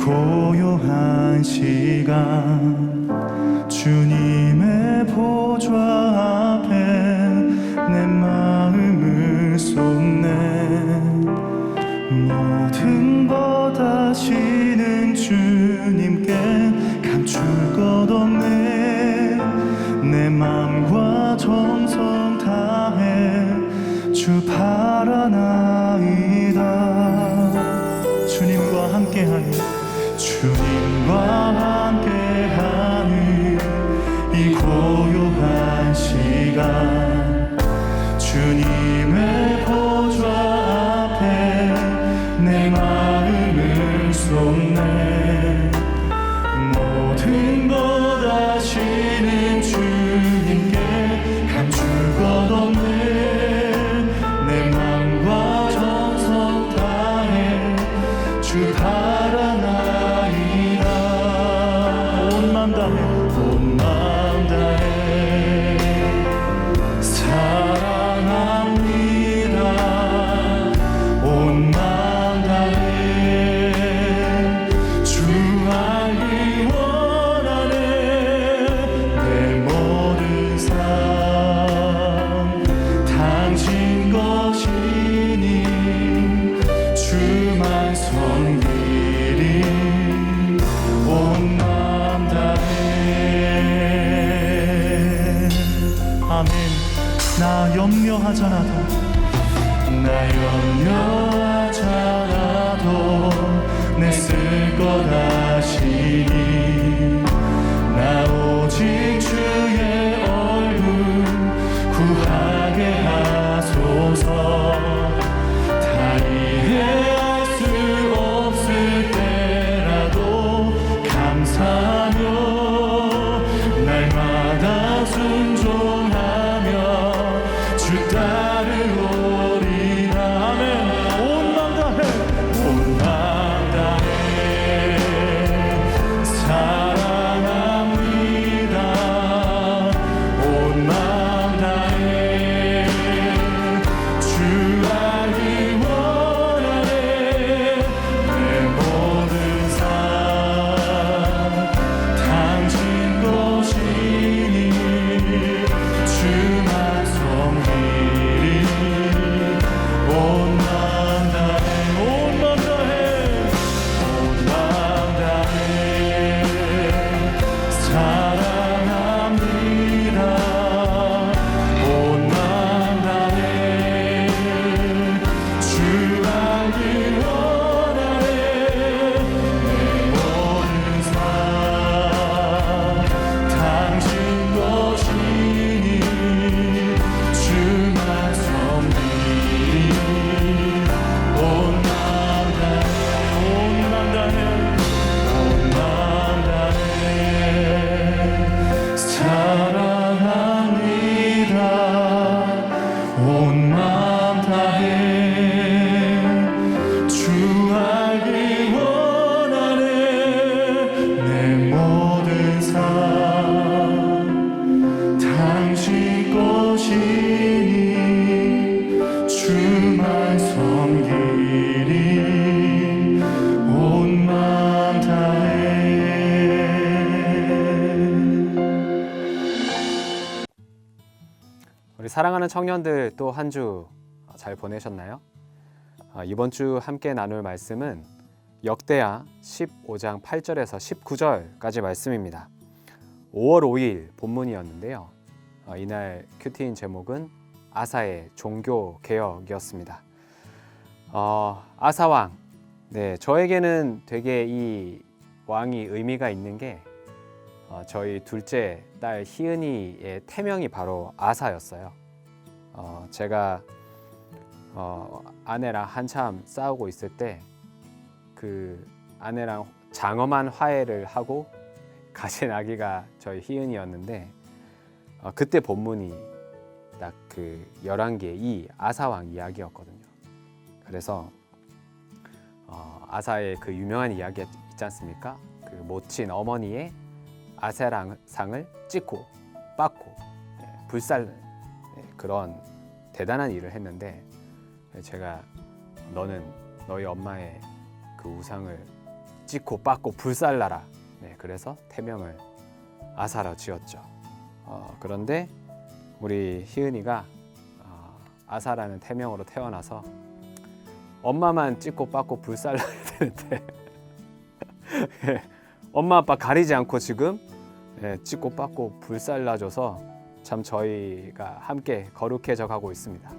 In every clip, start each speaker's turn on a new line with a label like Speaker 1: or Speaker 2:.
Speaker 1: 고요한 시간 주님의 보좌 앞에 내 마음을 쏟네. 모든 것 아시는 주님께 감출 것 없네. 내 맘과 정성 다해 주 바라나이다. 주님과 함께하니 주님과 함께하니 이 고요한 시간 주님의 보좌 앞에 내 마음을 쏟네. 모든 것 아시는 주님께 감출 것 없네. 내 맘과 정성 다해 주 바라나이다. 온 맘 다해 온 맘 다해 사랑합니다. 온 맘 다해 주 알기 원하네. 내 모든 삶 당신 것이니 주만 섬기리. 온 맘 다해. 아멘. 나 염려하잖아도 내 쓸 것 아시니 나 오직 주의 얼굴 구하게 하소서. 다 이해할 수 없을 때라도 감사하며 날마다 순종하며 주 따르오리라. 아멘. 온 맘 다해 온 맘 다해 사랑합니다. 온 맘 다해 주 알기 원하네. 내 모든 삶 당신 것이니 주만 섬기리. 온 맘 다해 온 맘 다해 온 맘 다해 사랑합니다. 온 맘 다해 주 알기 원하네. 내 모든 삶 당신 것이니 주만 섬기리. 온 맘 다해 온 맘 다해 온 맘 다해 사랑합니다. 온 맘 다해 주 알기 원하네. 내 모든 삶 당신 것이니 주만 섬기리. 온 맘 다해.
Speaker 2: 우리 사랑하는 청년들 또 한 주 잘 보내셨나요? 이번 주 함께 나눌 말씀은 역대하 15장 8절에서 19절까지 말씀입니다. 5월 5일 본문이었는데요. 이날 큐티인 제목은 아사의 종교 개혁이었습니다. 아사왕, 네, 저에게는 되게 이 왕이 의미가 있는 게 저희 둘째 딸 희은이의 태명이 바로 아사였어요. 제가 아내랑 한참 싸우고 있을 때 그 아내랑 장엄한 화해를 하고 가진 아기가 저희 희은이였는데 그때 본문이 딱 그 11개의 이 아사왕 이야기였거든요. 그래서 아사의 그 유명한 이야기 있지 않습니까? 그 모친 어머니의 아세랑상을 찍고 빻고 불살른 그런 대단한 일을 했는데 제가 너는 너희 엄마의 그 우상을 찢고 빻고 불살라라. 네, 그래서 태명을 아사라 지었죠. 그런데 우리 희은이가 아사라는 태명으로 태어나서 엄마만 찢고 빻고 불살라야 되는데 엄마 아빠 가리지 않고 지금 찢고 빻고 불살라줘서 참 저희가 함께 거룩해져 가고 있습니다.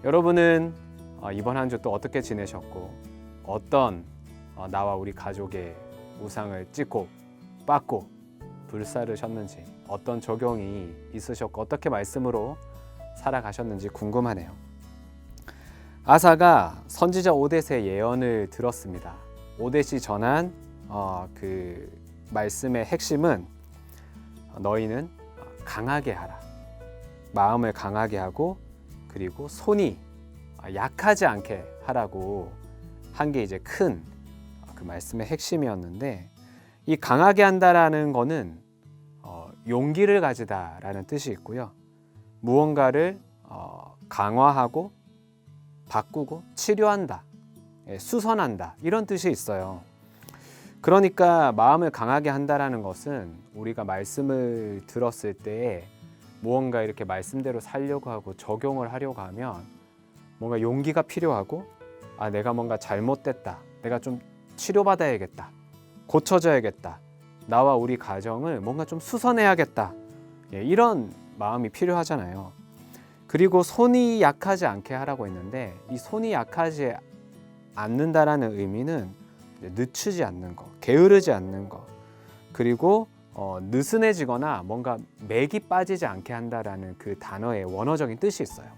Speaker 2: 여러분은 이번 한 주 또 어떻게 지내셨고 어떤 나와 우리 가족의 우상을 찢고 빻고 불사르셨는지 어떤 적용이 있으셨고 어떻게 말씀으로 살아가셨는지 궁금하네요. 아사가 선지자 오뎃의 예언을 들었습니다. 오뎃이 전한 그 말씀의 핵심은 너희는 강하게 하라. 마음을 강하게 하고 그리고 손이 약하지 않게 하라고 한 게 이제 큰 그 말씀의 핵심이었는데 이 강하게 한다라는 거는 용기를 가지다라는 뜻이 있고요. 무언가를 강화하고 바꾸고 치료한다, 수선한다 이런 뜻이 있어요. 그러니까 마음을 강하게 한다라는 것은 우리가 말씀을 들었을 때 무언가 이렇게 말씀대로 살려고 하고 적용을 하려고 하면 뭔가 용기가 필요하고 내가 뭔가 잘못됐다, 내가 좀 치료받아야겠다, 고쳐져야겠다, 나와 우리 가정을 뭔가 좀 수선해야겠다, 이런 마음이 필요하잖아요. 그리고 손이 약하지 않게 하라고 했는데 이 손이 약하지 않는다라는 의미는 늦추지 않는 거, 게으르지 않는 거, 그리고 느슨해지거나 뭔가 맥이 빠지지 않게 한다라는 그 단어의 원어적인 뜻이 있어요.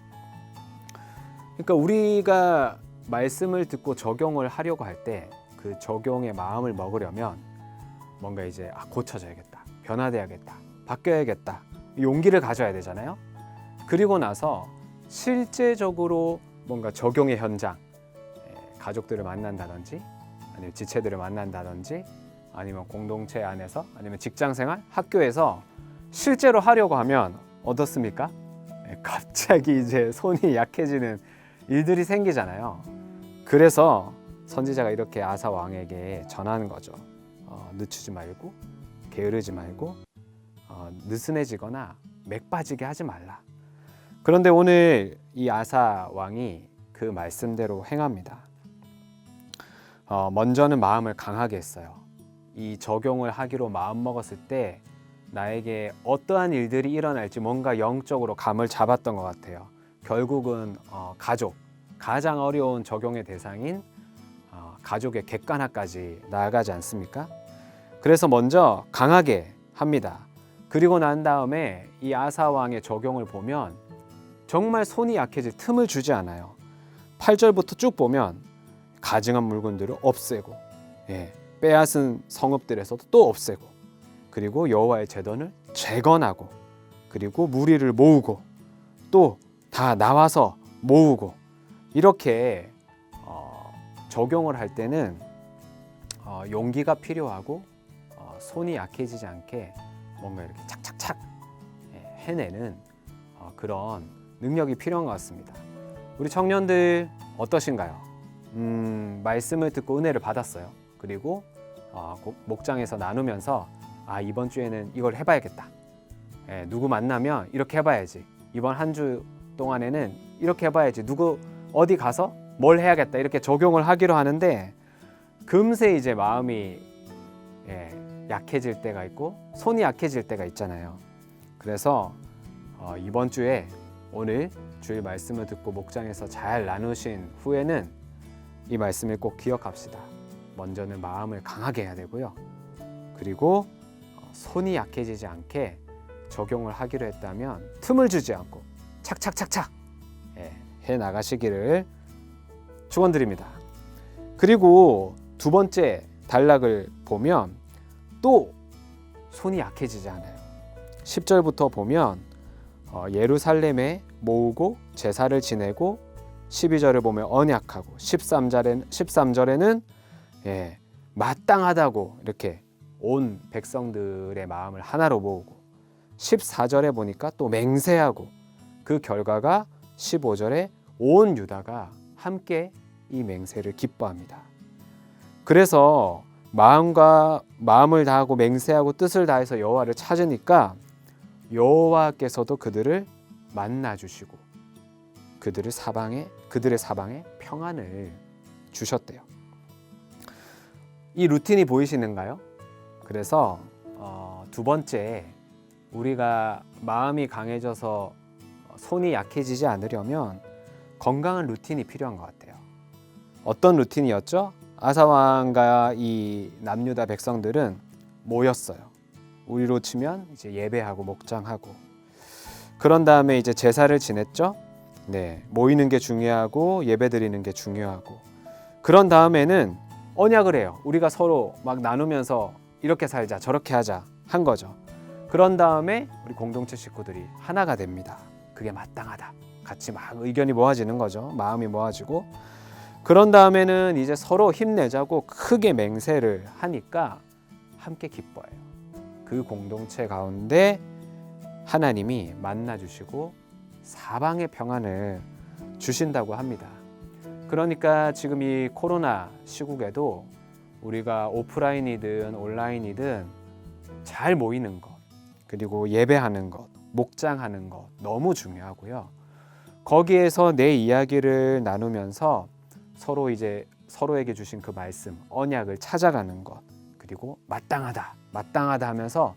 Speaker 2: 그러니까 우리가 말씀을 듣고 적용을 하려고 할 때 그 적용의 마음을 먹으려면 뭔가 이제 고쳐져야겠다, 변화돼야겠다, 바뀌어야겠다, 용기를 가져야 되잖아요. 그리고 나서 실제적으로 뭔가 적용의 현장, 가족들을 만난다든지 아니면 지체들을 만난다든지 아니면 공동체 안에서 아니면 직장생활, 학교에서 실제로 하려고 하면 어떻습니까? 갑자기 이제 손이 약해지는 일들이 생기잖아요. 그래서 선지자가 이렇게 아사 왕에게 전하는 거죠. 늦추지 말고 게으르지 말고 느슨해지거나 맥 빠지게 하지 말라. 그런데 오늘 이 아사 왕이 그 말씀대로 행합니다. 먼저는 마음을 강하게 했어요. 이 적용을 하기로 마음먹었을 때 나에게 어떠한 일들이 일어날지 뭔가 영적으로 감을 잡았던 것 같아요. 결국은 가장 어려운 적용의 대상인 가족의 객관화까지 나아가지 않습니까? 그래서 먼저 강하게 합니다. 그리고 난 다음에 이 아사 왕의 적용을 보면 정말 손이 약해질 틈을 주지 않아요. 8절부터 쭉 보면 가증한 물건들을 없애고 빼앗은 성읍들에서도 또 없애고 그리고 여호와의 제단을 재건하고 그리고 무리를 모으고 또 다 나와서 모으고 이렇게 적용을 할 때는 용기가 필요하고 손이 약해지지 않게 뭔가 이렇게 착착착 해내는 그런 능력이 필요한 것 같습니다. 우리 청년들 어떠신가요? 말씀을 듣고 은혜를 받았어요. 그리고 목장에서 나누면서 이번 주에는 이걸 해봐야겠다. 누구 만나면 이렇게 해봐야지. 이번 한 주 동안에는 이렇게 해봐야지. 누구 어디 가서 뭘 해야겠다. 이렇게 적용을 하기로 하는데 금세 이제 마음이 약해질 때가 있고 손이 약해질 때가 있잖아요. 그래서 이번 주에 오늘 주일 말씀을 듣고 목장에서 잘 나누신 후에는 이 말씀을 꼭 기억합시다. 먼저는 마음을 강하게 해야 되고요. 그리고 손이 약해지지 않게 적용을 하기로 했다면 틈을 주지 않고 착착착착 해 나가시기를 축원드립니다. 그리고 두 번째 단락을 보면 또 손이 약해지지 않아요. 10절부터 보면 예루살렘에 모으고 제사를 지내고 12절을 보면 언약하고 13절에는 마땅하다고 이렇게 온 백성들의 마음을 하나로 모으고 14절에 보니까 또 맹세하고 그 결과가 15절에 온 유다가 함께 이 맹세를 기뻐합니다. 그래서 마음을 다하고 맹세하고 뜻을 다해서 여호와를 찾으니까 여호와께서도 그들을 만나 주시고 그들의 사방에 평안을 주셨대요. 이 루틴이 보이시는가요? 그래서 두 번째, 우리가 마음이 강해져서 손이 약해지지 않으려면 건강한 루틴이 필요한 것 같아요. 어떤 루틴이었죠? 아사왕과 이 남유다 백성들은 모였어요. 우리로 치면 이제 예배하고 목장하고, 그런 다음에 이제 제사를 지냈죠. 네, 모이는 게 중요하고 예배 드리는 게 중요하고, 그런 다음에는 언약을 해요. 우리가 서로 막 나누면서 이렇게 살자 저렇게 하자 한 거죠. 그런 다음에 우리 공동체 식구들이 하나가 됩니다. 그게 마땅하다. 같이 막 의견이 모아지는 거죠. 마음이 모아지고, 그런 다음에는 이제 서로 힘내자고 크게 맹세를 하니까 함께 기뻐해요. 그 공동체 가운데 하나님이 만나 주시고 사방의 평안을 주신다고 합니다. 그러니까 지금 이 코로나 시국에도 우리가 오프라인이든 온라인이든 잘 모이는 것, 그리고 예배하는 것, 목장하는 것 너무 중요하고요. 거기에서 내 이야기를 나누면서 서로 이제 서로에게 주신 그 말씀, 언약을 찾아가는 것, 그리고 마땅하다 하면서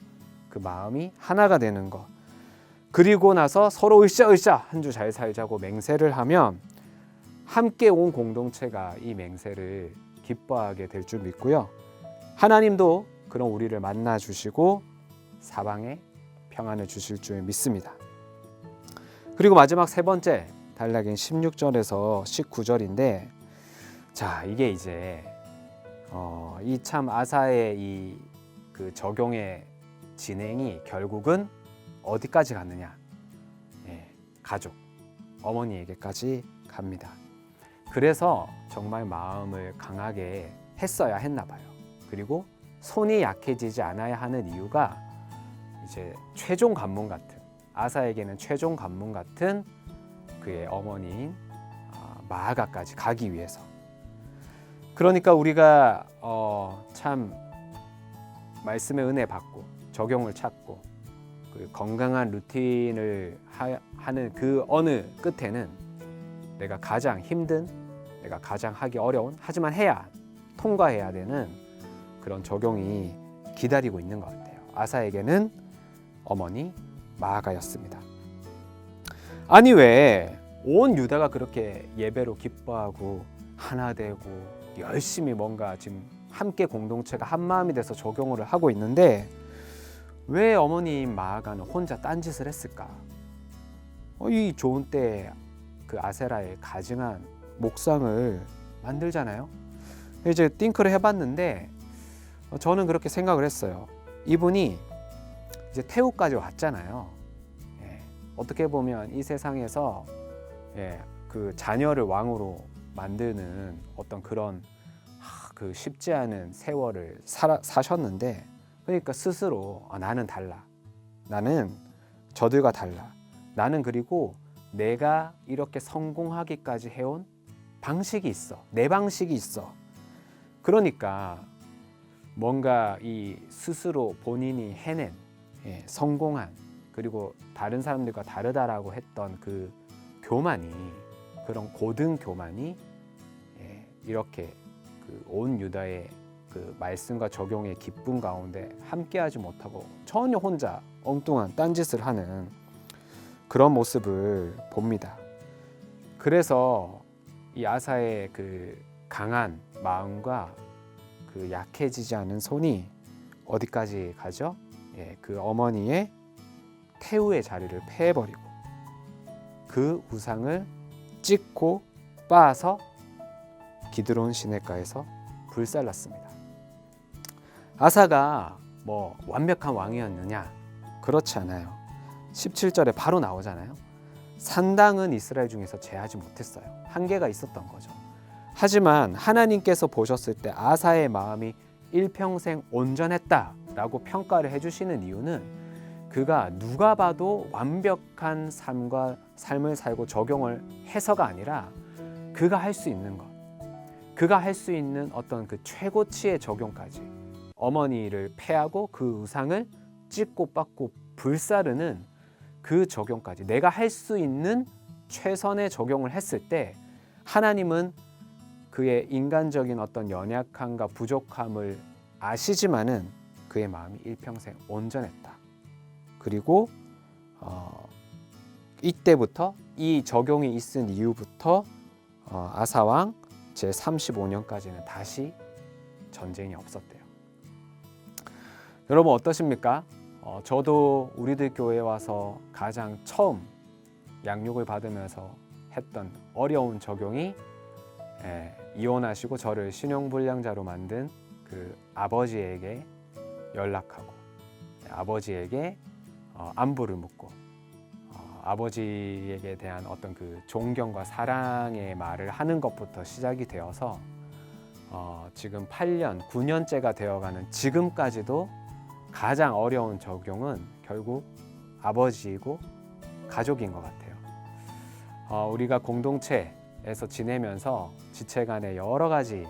Speaker 2: 그 마음이 하나가 되는 것, 그리고 나서 서로 으쌰 한 주 잘 살자고 맹세를 하면 함께 온 공동체가 이 맹세를 기뻐하게 될 줄 믿고요. 하나님도 그런 우리를 만나 주시고 사방에 평안을 주실 줄 믿습니다. 그리고 마지막 세 번째 단락인 16절에서 19절인데, 자, 이게 이제 이 참 아사의 이 그 적용의 진행이 결국은 어디까지 갔느냐? 가족, 어머니에게까지 갑니다. 그래서 정말 마음을 강하게 했어야 했나 봐요. 그리고 손이 약해지지 않아야 하는 이유가 이제 최종 관문 같은, 아사에게는 최종 관문 같은 그의 어머니인 마아가까지 가기 위해서. 그러니까 우리가 참 말씀의 은혜 받고 적용을 찾고 그 건강한 루틴을 하는 그 어느 끝에는 내가 가장 힘든, 내가 가장 하기 어려운, 하지만 통과해야 되는 그런 적용이 기다리고 있는 것 같아요. 아사에게는 어머니 마아가였습니다. 아니, 왜 온 유다가 그렇게 예배로 기뻐하고 하나 되고 열심히 뭔가 지금 함께 공동체가 한 마음이 돼서 적용을 하고 있는데 왜 어머니인 마아가는 혼자 딴짓을 했을까? 이 좋은 때 그 아세라의 가증한 목상을 만들잖아요. 이제 띵크를 해봤는데 저는 그렇게 생각을 했어요. 이분이 이제 태우까지 왔잖아요. 어떻게 보면 이 세상에서 그 자녀를 왕으로 만드는 어떤 그런 그 쉽지 않은 세월을 사셨는데, 그러니까 스스로 나는 달라, 나는 저들과 달라, 나는 그리고 내가 이렇게 성공하기까지 해온 방식이 있어, 내 방식이 있어. 그러니까 뭔가 이 스스로 본인이 해낸 성공한, 그리고 다른 사람들과 다르다라고 했던 그 교만이, 그런 고등 교만이 이렇게 그 온 유다의 그 말씀과 적용의 기쁨 가운데 함께하지 못하고 전혀 혼자 엉뚱한 딴짓을 하는 그런 모습을 봅니다. 그래서 이 아사의 그 강한 마음과 그 약해지지 않은 손이 어디까지 가죠? 그 어머니의 태우의 자리를 패해버리고 그 우상을 찍고 빻아서 기드론 시내가에서 불살랐습니다. 아사가 뭐 완벽한 왕이었느냐? 그렇지 않아요. 17절에 바로 나오잖아요. 산당은 이스라엘 중에서 제하지 못했어요. 한계가 있었던 거죠. 하지만 하나님께서 보셨을 때 아사의 마음이 일평생 온전했다라고 평가를 해주시는 이유는 그가 누가 봐도 완벽한 삶을 살고 적용을 해서가 아니라 그가 할 수 있는 것, 그가 할 수 있는 어떤 그 최고치의 적용까지 어머니를 패하고 그 우상을 찢고 빻고 불사르는 그 적용까지 내가 할 수 있는 최선의 적용을 했을 때 하나님은 그의 인간적인 어떤 연약함과 부족함을 아시지만은 그의 마음이 일평생 온전했다. 그리고 이때부터 이 적용이 있은 이후부터 아사왕 제35년까지는 다시 전쟁이 없었대요. 여러분 어떠십니까? 저도 우리들 교회에 와서 가장 처음 양육을 받으면서 했던 어려운 적용이 이혼하시고 저를 신용불량자로 만든 그 아버지에게 연락하고 아버지에게 안부를 묻고 아버지에게 대한 어떤 그 존경과 사랑의 말을 하는 것부터 시작이 되어서 지금 8년, 9년째가 되어가는 지금까지도 가장 어려운 적용은 결국 아버지이고 가족인 것 같아요. 우리가 공동체에서 지내면서 지체 간의 여러 가지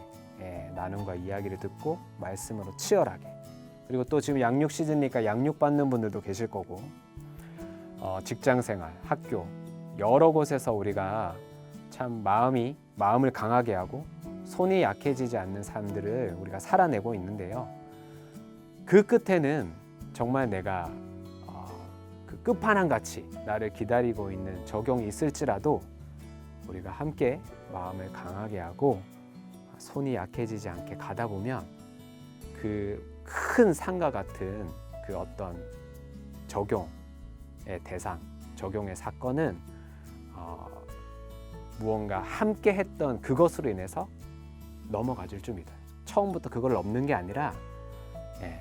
Speaker 2: 나눔과 이야기를 듣고 말씀으로 치열하게, 그리고 또 지금 양육 시즌이니까 양육받는 분들도 계실 거고, 직장생활, 학교 여러 곳에서 우리가 참 마음을 강하게 하고 손이 약해지지 않는 삶들을 우리가 살아내고 있는데요. 그 끝에는 정말 내가 그 끝판왕같이 나를 기다리고 있는 적용이 있을지라도 우리가 함께 마음을 강하게 하고 손이 약해지지 않게 가다 보면 그 큰 산과 같은 그 어떤 적용의 대상, 적용의 사건은 무언가 함께 했던 그것으로 인해서 넘어가질 줄 믿어요. 처음부터 그걸 넘는 게 아니라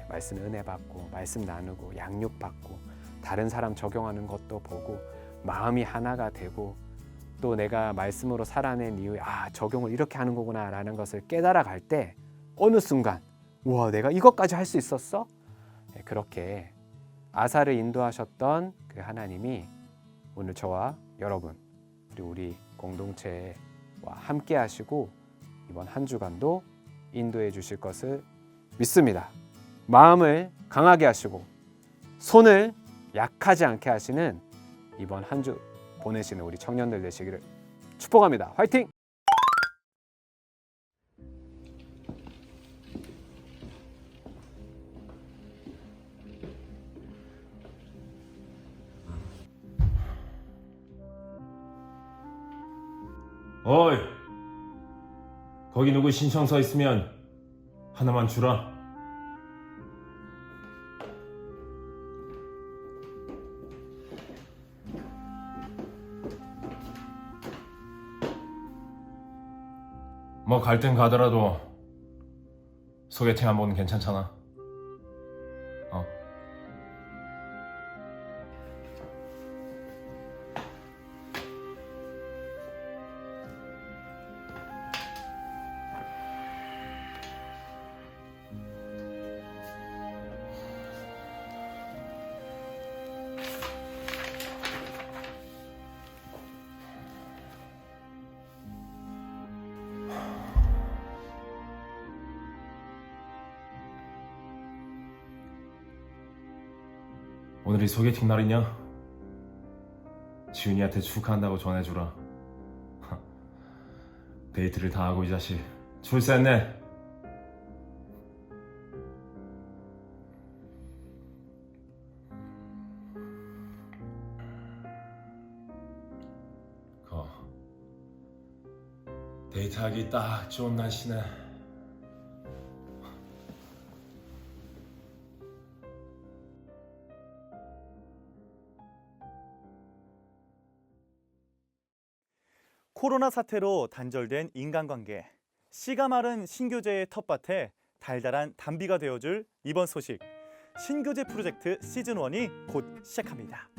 Speaker 2: 말씀 은혜 받고 말씀 나누고 양육 받고 다른 사람 적용하는 것도 보고 마음이 하나가 되고 또 내가 말씀으로 살아낸 이후에 적용을 이렇게 하는 거구나 라는 것을 깨달아 갈 때 어느 순간 우와 내가 이것까지 할 수 있었어? 그렇게 아사를 인도하셨던 그 하나님이 오늘 저와 여러분 그리고 우리 공동체와 함께 하시고 이번 한 주간도 인도해 주실 것을 믿습니다. 마음을 강하게 하시고 손을 약하지 않게 하시는 이번 한 주 보내시는 우리 청년들 되시기를 축복합니다. 화이팅!
Speaker 1: 어이, 거기 누구 신청서 있으면 하나만 주라. 뭐 갈 땐 가더라도 소개팅 한 번은 괜찮잖아. 오늘이 소개팅 날이냐? 지훈이한테 축하한다고 전해주라. 데이트를 다 하고 이 자식 출세했네. 데이트하기 딱 좋은 날씨네.
Speaker 3: 코로나 사태로 단절된 인간관계, 씨가 마른 신교제의 텃밭에 달달한 단비가 되어줄 이번 소식, 신교제 프로젝트 시즌1이 곧 시작합니다.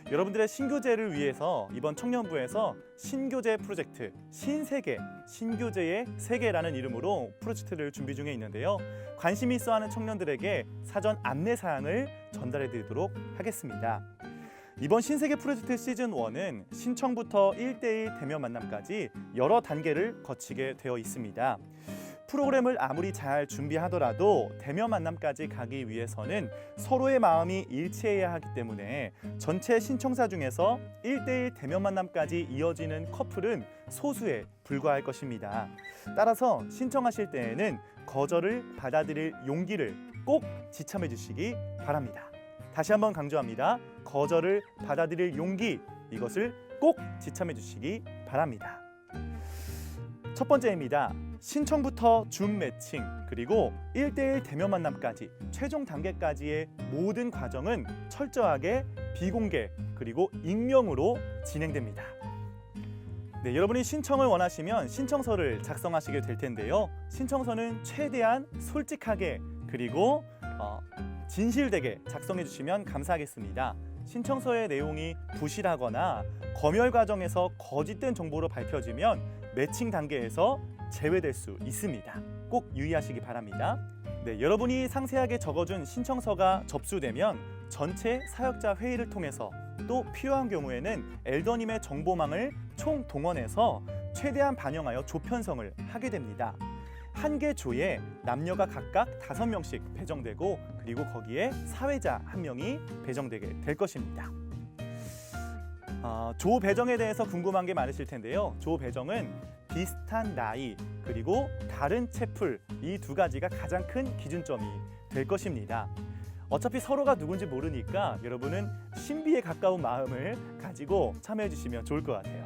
Speaker 3: 여러분들의 신교제를 위해서 이번 청년부에서 신교제 프로젝트 신세계, 신교제의 세계라는 이름으로 프로젝트를 준비 중에 있는데요. 관심 있어하는 청년들에게 사전 안내 사항을 전달해 드리도록 하겠습니다. 이번 신세계 프로젝트 시즌 1은 신청부터 1대1 대면 만남까지 여러 단계를 거치게 되어 있습니다. 프로그램을 아무리 잘 준비하더라도 대면 만남까지 가기 위해서는 서로의 마음이 일치해야 하기 때문에 전체 신청사 중에서 1대1 대면 만남까지 이어지는 커플은 소수에 불과할 것입니다. 따라서 신청하실 때에는 거절을 받아들일 용기를 꼭 지참해 주시기 바랍니다. 다시 한번 강조합니다. 거절을 받아들일 용기, 이것을 꼭 지참해 주시기 바랍니다. 첫 번째입니다. 신청부터 줌 매칭 그리고 1대1 대면 만남까지 최종 단계까지의 모든 과정은 철저하게 비공개 그리고 익명으로 진행됩니다. 네, 여러분이 신청을 원하시면 신청서를 작성하시게 될 텐데요. 신청서는 최대한 솔직하게 그리고 진실되게 작성해 주시면 감사하겠습니다. 신청서의 내용이 부실하거나 검열 과정에서 거짓된 정보로 밝혀지면 매칭 단계에서 제외될 수 있습니다. 꼭 유의하시기 바랍니다. 네, 여러분이 상세하게 적어준 신청서가 접수되면 전체 사역자 회의를 통해서 또 필요한 경우에는 엘더님의 정보망을 총동원해서 최대한 반영하여 조편성을 하게 됩니다. 한 개 조에 남녀가 각각 5명씩 배정되고 그리고 거기에 사회자 1명이 배정되게 될 것입니다. 조 배정에 대해서 궁금한 게 많으실 텐데요. 조 배정은 비슷한 나이 그리고 다른 채플 이 두 가지가 가장 큰 기준점이 될 것입니다. 어차피 서로가 누군지 모르니까 여러분은 신비에 가까운 마음을 가지고 참여해 주시면 좋을 것 같아요.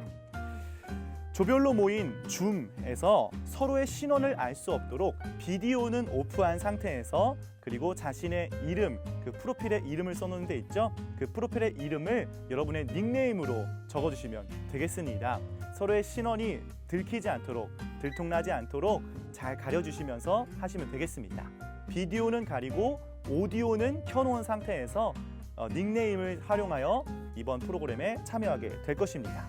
Speaker 3: 조별로 모인 줌에서 서로의 신원을 알 수 없도록 비디오는 오프한 상태에서 그리고 자신의 이름, 그 프로필에 이름을 써놓은 데 있죠? 그 프로필의 이름을 여러분의 닉네임으로 적어주시면 되겠습니다. 서로의 신원이 들키지 않도록, 들통나지 않도록 잘 가려주시면서 하시면 되겠습니다. 비디오는 가리고 오디오는 켜놓은 상태에서 닉네임을 활용하여 이번 프로그램에 참여하게 될 것입니다.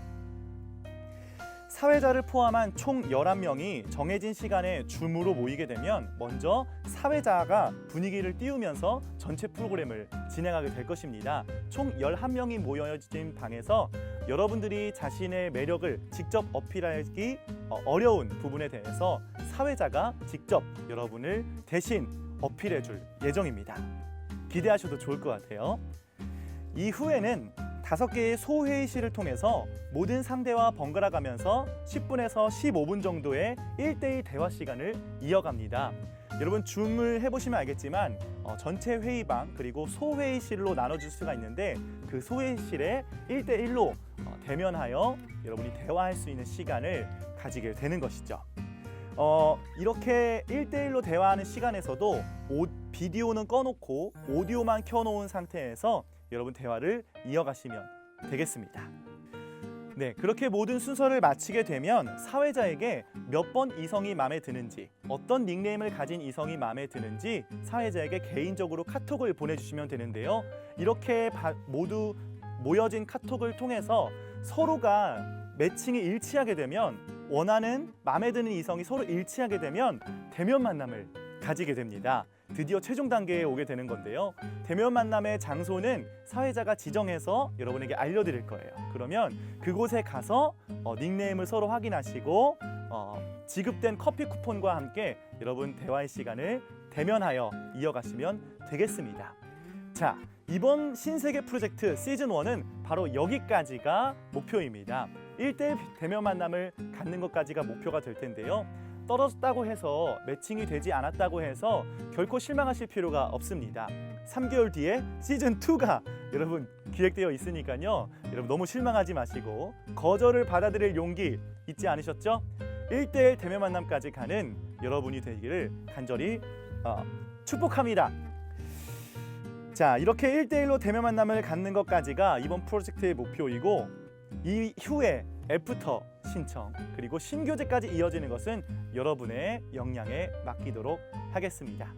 Speaker 3: 사회자를 포함한 총 11명이 정해진 시간에 줌으로 모이게 되면 먼저 사회자가 분위기를 띄우면서 전체 프로그램을 진행하게 될 것입니다. 총 11명이 모여진 방에서 여러분들이 자신의 매력을 직접 어필하기 어려운 부분에 대해서 사회자가 직접 여러분을 대신 어필해 줄 예정입니다. 기대하셔도 좋을 것 같아요. 이후에는 5개의 소회의실을 통해서 모든 상대와 번갈아 가면서 10분에서 15분 정도의 1대1 대화 시간을 이어갑니다. 여러분 줌을 해보시면 알겠지만 전체 회의방 그리고 소회의실로 나눠줄 수가 있는데 그 소회의실에 1대1로 대면하여 여러분이 대화할 수 있는 시간을 가지게 되는 것이죠. 이렇게 1대1로 대화하는 시간에서도 비디오는 꺼놓고 오디오만 켜놓은 상태에서 여러분 대화를 이어가시면 되겠습니다. 네, 그렇게 모든 순서를 마치게 되면 사회자에게 몇 번 이성이 마음에 드는지, 어떤 닉네임을 가진 이성이 마음에 드는지 사회자에게 개인적으로 카톡을 보내주시면 되는데요. 이렇게 모두 모여진 카톡을 통해서 서로가 매칭이 일치하게 되면 원하는 마음에 드는 이성이 서로 일치하게 되면 대면 만남을 가지게 됩니다. 드디어 최종 단계에 오게 되는 건데요. 대면 만남의 장소는 사회자가 지정해서 여러분에게 알려드릴 거예요. 그러면 그곳에 가서 닉네임을 서로 확인하시고 지급된 커피 쿠폰과 함께 여러분 대화의 시간을 대면하여 이어가시면 되겠습니다. 자, 이번 신세계 프로젝트 시즌 1은 바로 여기까지가 목표입니다. 1대1 대면 만남을 갖는 것까지가 목표가 될 텐데요. 떨어졌다고 해서 매칭이 되지 않았다고 해서 결코 실망하실 필요가 없습니다. 3개월 뒤에 시즌 2가 여러분 기획되어 있으니까요. 여러분 너무 실망하지 마시고 거절을 받아들일 용기 잊지 않으셨죠? 1대1 대면 만남까지 가는 여러분이 되기를 간절히 축복합니다. 자, 이렇게 1대1로 대면 만남을 갖는 것까지가 이번 프로젝트의 목표이고 이후에 애프터 신청 그리고 신교제까지 이어지는 것은 여러분의 역량에 맡기도록 하겠습니다.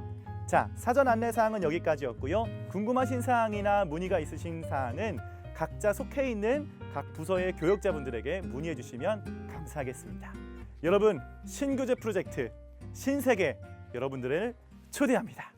Speaker 3: 자, 사전 안내 사항은 여기까지였고요. 궁금하신 사항이나 문의가 있으신 사항은 각자 속해 있는 각 부서의 교역자분들에게 문의해 주시면 감사하겠습니다. 여러분, 신교제 프로젝트 신세계 여러분들을 초대합니다.